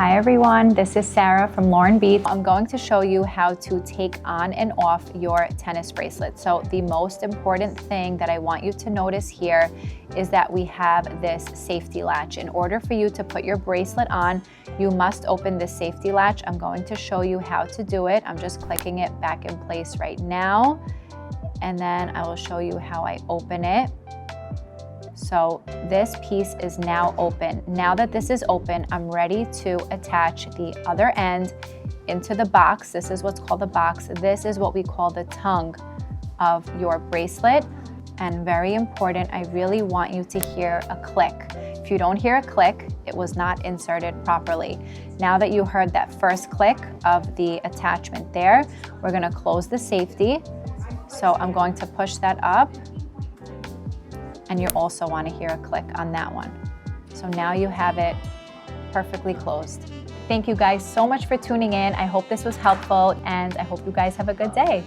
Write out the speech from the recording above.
Hi everyone, this is Sarah from Lauren Beat. I'm going to show you how to take on and off your tennis bracelet. So the most important thing that I want you to notice here is that we have this safety latch. In order for you to put your bracelet on, you must open this safety latch. I'm going to show you how to do it. I'm just clicking it back in place right now, and then I will show you how I open it. So this piece is now open. Now that this is open, I'm ready to attach the other end into the box. This is what's called the box. This is what we call the tongue of your bracelet. And very important, I really want you to hear a click. If you don't hear a click, it was not inserted properly. Now that you heard that first click of the attachment there, we're gonna close the safety. So I'm going to push that up. And you also want to hear a click on that one. So now you have it perfectly closed. Thank you guys so much for tuning in. I hope this was helpful, and I hope you guys have a good day.